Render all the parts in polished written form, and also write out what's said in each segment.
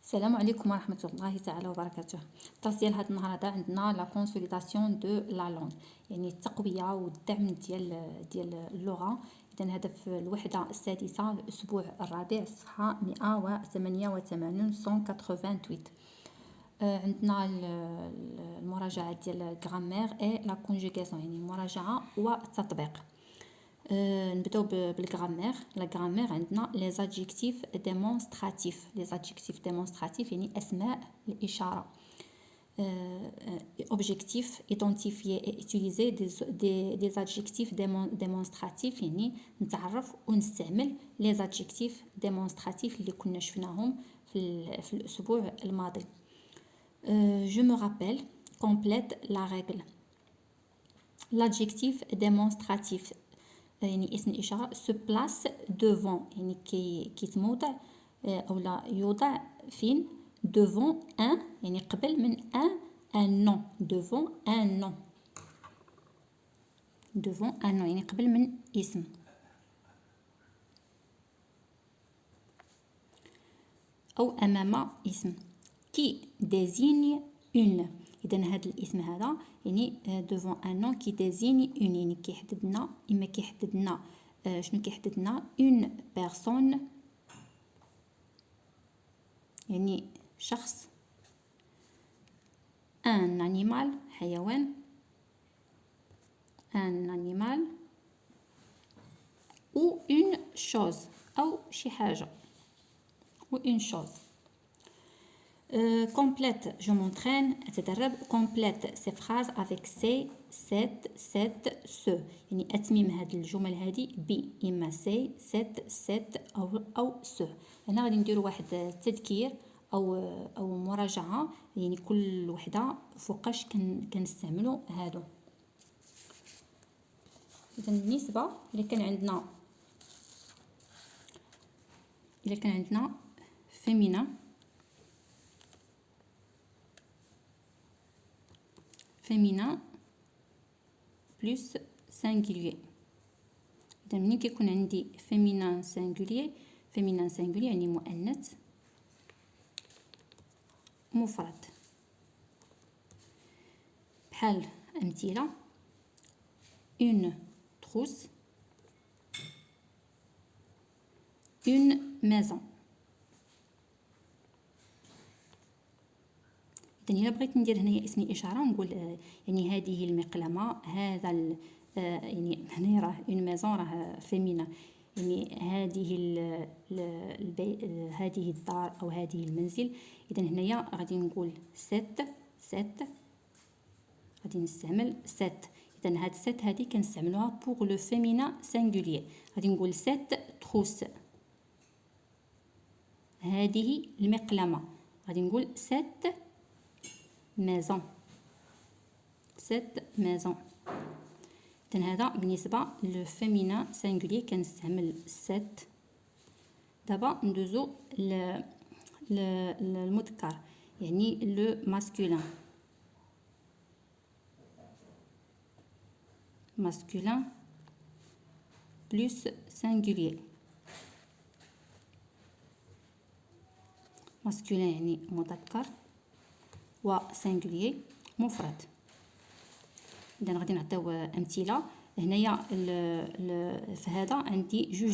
السلام عليكم ورحمة الله تعالى وبركاته. الدرس ديال هاد النهار هذا عندنا لا كونسوليداسيون دو لا لونغ، يعني التقوية والدعم ديال اللغة. إذا هذا في الوحدة السادسة الأسبوع الرابع صفحة 188 188. عندنا المراجعة ديال الغرامير اي لا كونجوغاسيون، يعني المراجعة والتطبيق. نبداو بالغرامير. لا غرامير عندنا لي زادجيكتيف ديمونستراتيف. لي زادجيكتيف ديمونستراتيف يعني اسماء الاشاره. اوبجيكتيف identifier et utiliser des adjectifs démonstratifs، يعني نتعرف ونستعمل لي زادجيكتيف ديمونستراتيف اللي كنا شفناهم في الاسبوع الماضي. je me rappelle complète la règle. l'adjectif démonstratif يعني اسم الإشارة se place devant، يعني كيتموضع أو لا يوضع فين devant un، يعني قبل من un nom. devant un nom. devant un nom يعني قبل من اسم. أو أمام اسم. qui désigne une. إذا هذا الاسم هذا يعني devant un nom qui désigne une، يعني كيحددنا إما كيحددنا شنو كيحددنا une personne، يعني شخص، un animal حيوان، un animal ou une chose أو شي حاجة، ou une chose. complète je m'entraîne أتدرب. complète ces phrases avec c'est cette cette ce، يعني أتميم هاد الجمل هادي ب إما c'est cette cette أو ce. هنا غادي نديرو واحد التذكير أو مراجعة، يعني كل وحدة فوقاش كنستعملو هادو. إذا بالنسبة إلا كان عندنا féminin plus singulier. إذا ملي كيكون عندي féminin singulier يعني مؤنث مفرد. بحال أمثلة une trousse، une maison. إذن إلا بغيت ندير هنايا اسم الإشارة نقول يعني هذه المقلمة، هذا يعني هنايا راه اون ميزون راه فيمينا، يعني هذه الدار أو هذه المنزل. إذن هنايا غادي نقول ست غادي نستعمل ست. إذن هاد ست هادي كنستعملوها بوغ لو فيمينا سينغولير. غادي نقول ست تروس، هذه المقلمة. غادي نقول ست ميزون، ست ميزون. إذن هذا بالنسبة لو فيمينا سينغولير كنستعمل ست. دابا ندوزو المذكر يعني لو ماسكولين. masculin plus singulier. masculin يعني مذكر و singulier مفرد. إذا غادي نعطيو أمثلة. هنايا في هذا عندي جوج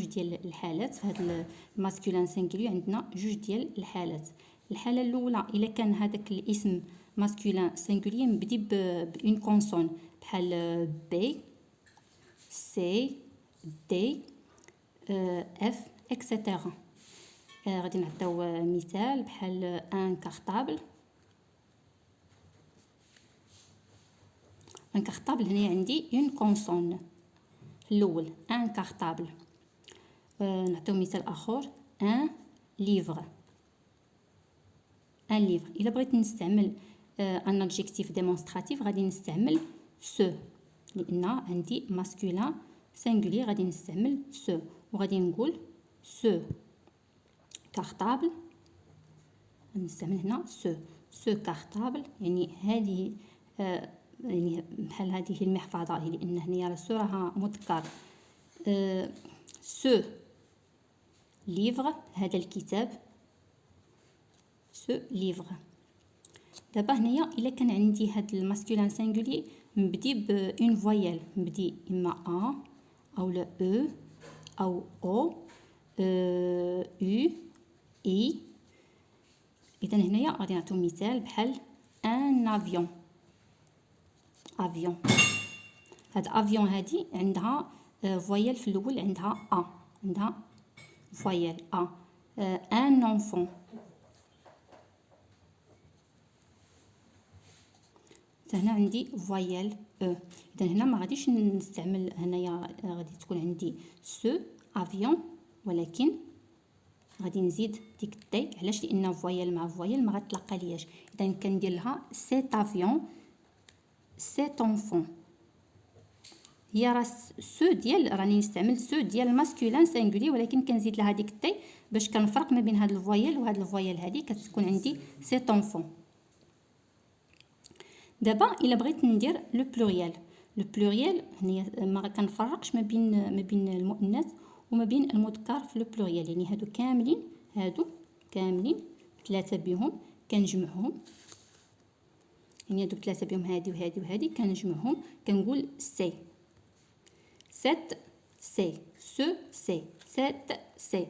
ديال الحالات. في هذا الماسكولين سينغولير عندنا جوج ديال الحالات. الحالة الأولى إلا كان هذاك الاسم ماسكولين سينغولير مبدي بأون كونسون بحال بي سي دي اف اكسيتيرا. غادي نعطيو مثال بحال ان كارطابل. ان كارطابل هنا عندي اون كونسون الاول ان كارطابل. نعطيو مثال اخر ان ليفر. ان ليفر. الا بغيت نستعمل ان ادجيكتيف ديمونستراتيف غادي نستعمل سو، لان عندي ماسكولين سينغولير غادي نستعمل سو. وغادي نقول سو كارطابل، نستعمل هنا سو كارطابل، يعني هذه يعني بحال هذه المحفظة، لأن هنايا سو راها مذكر. سو ليفغ هذا الكتاب، se livre. دابا هنايا الا كان عندي هاد الماسكولين سينغولي مبدي بون فويال، مبدي اما ا او لا او او او او اي. اذا هنايا غادي نعطيو مثال بحال ان افيون. افيون، هاد افيون هادي عندها فويال في الاول، عندها ا، عندها فويال ا. ان انفون، هنا عندي فويال او. اذا هنا ما غاديش نستعمل، هنايا غادي تكون عندي سو افيون، ولكن غادي نزيد ديك التي. علاش؟ لان فويال مع فويال ما غتلقى لياش. اذا كندير لها سيت افيون، سيت انفون. هي راه سو ديال، راني نستعمل سو ديال الماسكولين سينغولي، ولكن كنزيد لها ديك التي باش كنفرق ما بين هاد الفويال وهاد الفويال هادي، كتكون عندي سيت انفون. دابا الا بغيت ندير لو بلوريال، لو بلوريال هنايا ما كنفرقش ما بين المؤنث وما بين المذكر في لو بلوريال. يعني هادو كاملين، هادو كاملين ثلاثه بهم كنجمعهم، يعني هادو ثلاثه بهم، هادي وهادي وهادي كنجمعهم كنقول سي. سيت سي، سو سي، سيت سي.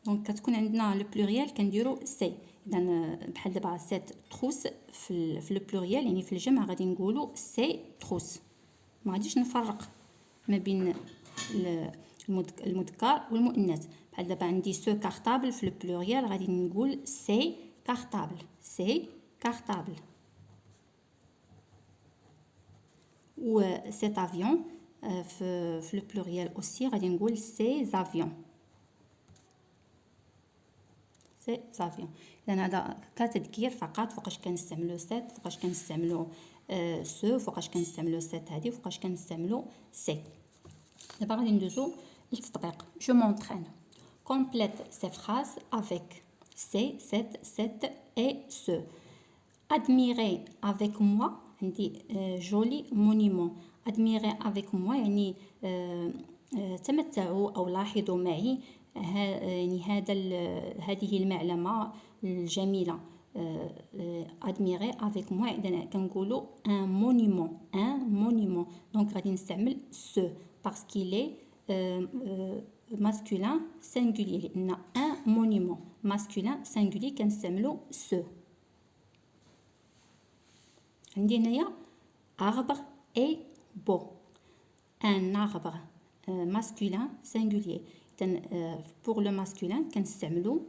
دونك كتكون عندنا لو بلوريال كنديرو سي. اذا بحال دابا سيت تروس في لو بلوريال، يعني في الجمع غادي نقولو سي تروس. ما غاديش نفرق ما بين المذكر والمؤنث. بحال دابا عندي سو كارطابل في لو بلوريال غادي نقول سي كارطابل، سي كارطابل. و سيت افيون في لو بلوريال اوسي غادي نقول سي زافيون، سي زافيون. اذا هذا كتذكير فقط فوقاش كنستعملو سيت، فوقاش كنستعملو سو، فوقاش كنستعملو سيت هادي، فوقاش كنستعملو سي. دابا غادي ندوزو للتطبيق. جو مونطرين. Complète ces phrases avec c'est, cette et ce. Admirez avec moi, عندي joli monument. Admirez avec moi يعني تمتعوا أو لاحظوا معي يعني هذه المعلمة الجميلة. admirer avec moi إذا كنقولوا un monument. donc غادي نستعمل ce parce qu'il est masculin singulier، لأن un monument masculin singulier كنستعملوا ce. عندي هنايا arbre et beau. un arbre masculin singulier. إذن pour le masculin كنستعملو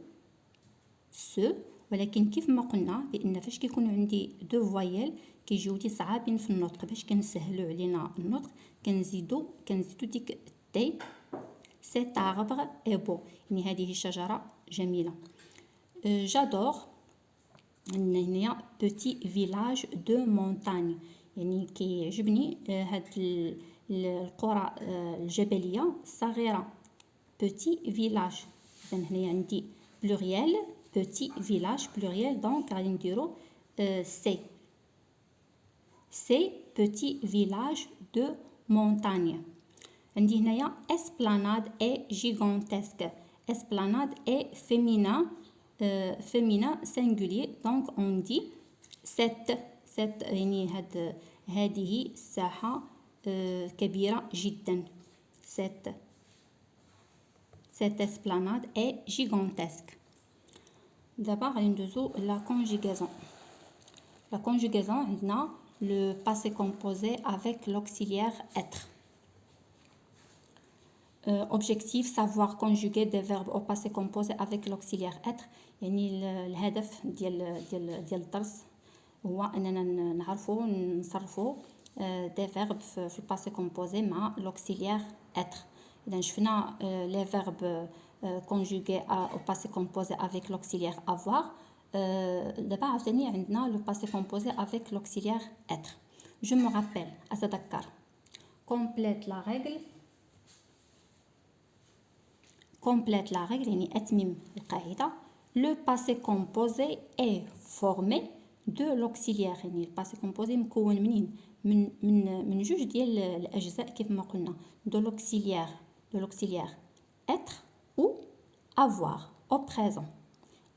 ce، ولكن كيف ما قلنا بأن فاش كيكونوا عندي دو فويال كيجيو دي صعابين في النطق، باش كنسهلو علينا النطق كنزيدو ديك تي. cet arbre est beau، يعني هذه الشجرة جميلة. j'adore هنايا petit village de montagne، يعني كيعجبني هاد القرى الجبلية الصغيرة. petit village، إذن هنايا عندي pluriel petit village pluriel، donc غادي نديرو سي. سي petit village de montagne. عندي هنايا esplanade est gigantesque. esplanade est féminin singulier، donc on dit cette يعني هذه الساحة كبيرة جدا. cette esplanade est gigantesque. دابا غادي ندوزو لا conjugaison. La conjugaison عندنا le passé composé avec l'auxiliaire être. Objectif savoir conjuguer des verbes au passé composé avec l'auxiliaire être. يعني الهدف ديال الدرس هو اننا نعرفوا نصرفوا des verbes في الباسي كومبوزي مع l'auxiliaire être. اذا شفنا les verbes conjugués au passé composé avec l'auxiliaire avoir. دابا عاوتاني عندنا le passé composé avec l'auxiliaire être. je me rappelle، أتذكر. complète la règle. complète la règle يعني أتمم القاعدة. le passé composé est formé de l'auxiliaire، يعني الباسي كومبوزي مكون منين؟ من جوج ديال الأجزاء كيف ما قلنا. de l'auxiliaire être ou avoir au présent.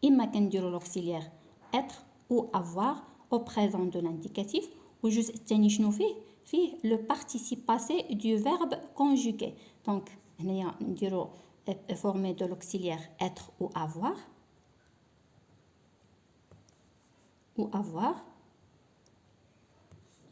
إما كنديرو l'auxiliaire être ou avoir au présent de l'indicatif. والجزء الثاني شنو فيه le participe passé du verbe conjugué. Donc هنايا نديرو formé de l'auxiliaire être ou avoir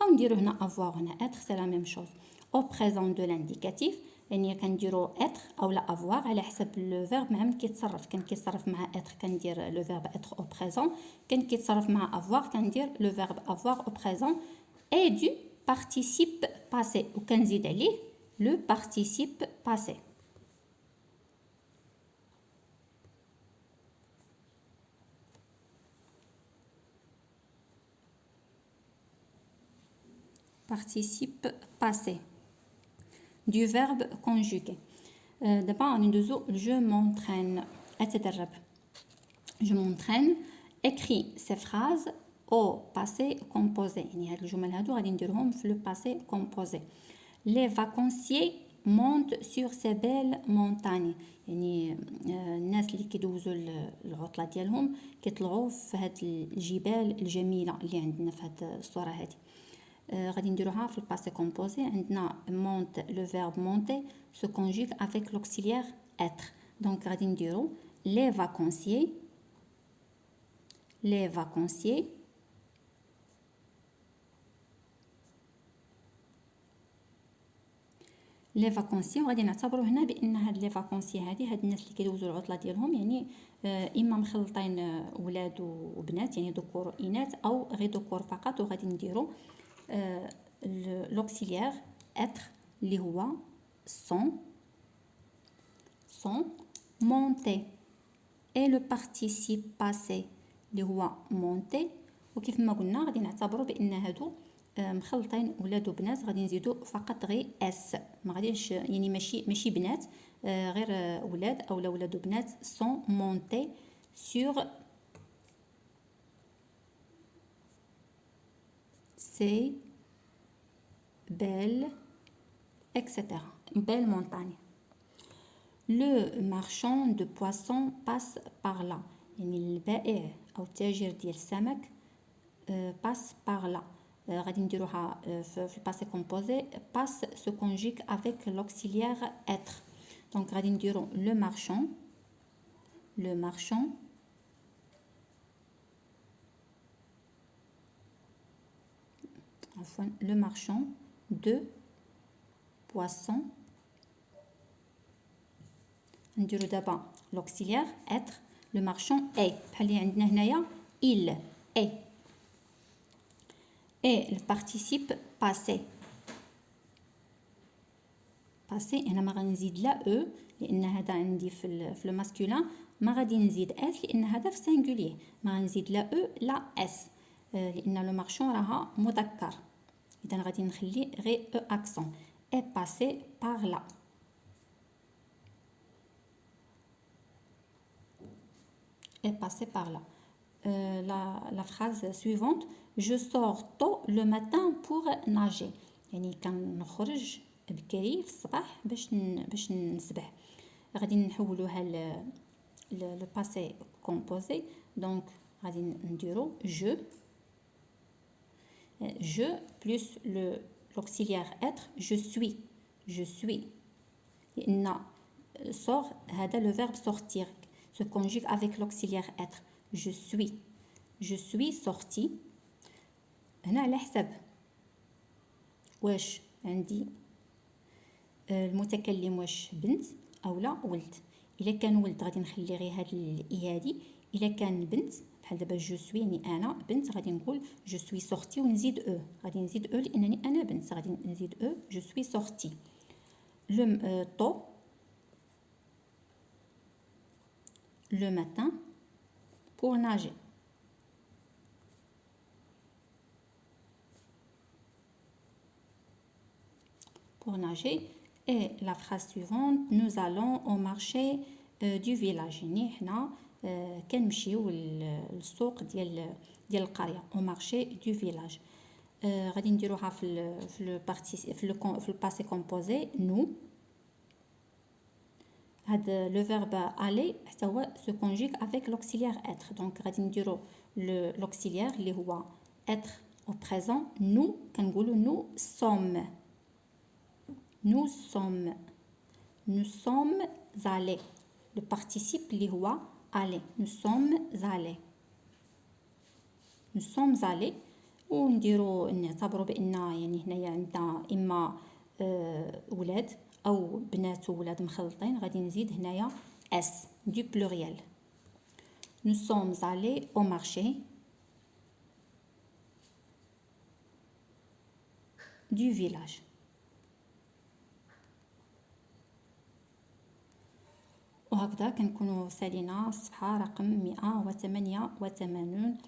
أو نديرو هنا avoir هنا être, c'est la même chose. au présent de l'indicatif يعني كنديرو être أو لا avoir على حسب لو فيرب مع من كيتصرف. كان كيتصرف مع être كندير لو فيرب être au présent. كان كيتصرف مع avoir كندير لو فيرب avoir au présent et du participe passé وكنزيد عليه le participe passé. participe passé du verbe conjugué. دابا غادي ندوزو je m'entraîne أتدرب. je m'entraîne écrit ces phrases au passé composé. يعني هاد الجمل هادو غادي نديرهم في le passé composé. les vacanciers montent sur ces belles montagnes. يعني الناس اللي كيدوزو العطلة ديالهم كيطلعوا في هاد الجبال الجميلة اللي عندنا في هاد الصورة هادي. غادي نديروها في الباسي كومبوزي. عندنا monte le verbe monter se conjugue avec l'auxiliaire être. donc غادي نديرو les vacanciers وغادي نعتبروا هنا بان هاد لي فاكونسي هاد الناس اللي كيدوزوا العطله ديالهم يعني اما مخلطين ولاد وبنات يعني ذكور واناث او غير ذكور فقط. وغادي نديروا l'auxiliaire être اللي هو sont monter et le participe passé اللي هو monter. وكيف ما قلنا غادي نعتبروا بان هادو مخلطين ولاد وبنات. غادي نزيدو فقط غير اس ما غاديش يعني ماشي بنات غير ولاد او ولاد وبنات. sont montés sur ces belles etc. belle montagne. le marchand de poissons passe par là. يعني البائع او التاجر ديال السمك passe par là. غادي نديروها في الباسي كومبوزي. passe se conjugue avec l'auxiliaire être. donc غادي نديرو le marchand de poissons. نديرو دابا l'auxiliaire être. le marchand est بحال اللي عندنا هنايا il est. et le participe passé هنا ما غنزيد لا او لان هذا عندي في لو ماسكولين. ما غادي نزيد اس لان هذا في سينغولير. ما غنزيد لا او لا اس لان لو مارشون راها مذكر. اذا غادي نخلي غير او اكسون. est passé par là. la phrase suivante je sors tôt le matin pour nager. يعني كنخرج بكري في الصباح باش نسبح. غادي نحولوها لو باسي كومبوزي. دونك غادي نديرو je plus l'auxiliaire être je suis لان sort هذا le verbe sortir se conjugue avec l'auxiliaire être. je suis sorti. هنا على حسب واش عندي المتكلم واش بنت او لا ولد. الا كان ولد غادي نخلي غير هاد الاي هادي. الا كان بنت بحال دابا جو سوي يعني انا بنت غادي نقول جو سوي سورتي ونزيد او. غادي نزيد او لانني انا بنت. غادي نزيد او جو سوي سورتي. لو طو le matin pour nager. Et la phrase suivante nous allons au marché du village. يعني حنا كنمشيو للسوق ديال القريه au marché du village. غادي نديروها في الباسي كومبوزي nous. هذا لو فيرب aller حتى هو se conjugue avec l'auxiliaire être. دونك غادي نديرو l'auxiliaire اللي هو être au présent. nous كنقولوا nous sommes. nous sommes. nous sommes allés. le participe اللي هو aller. nous sommes allés. nous sommes allés. ونديرو نعتبروا بان يعني هنايا عندنا اما ولاد او بنات وولاد مخلطين. غادي نزيد هنايا اس du pluriel. nous sommes allés au marché du village. وهكذا كنكونوا سالينا الصفحة رقم 188.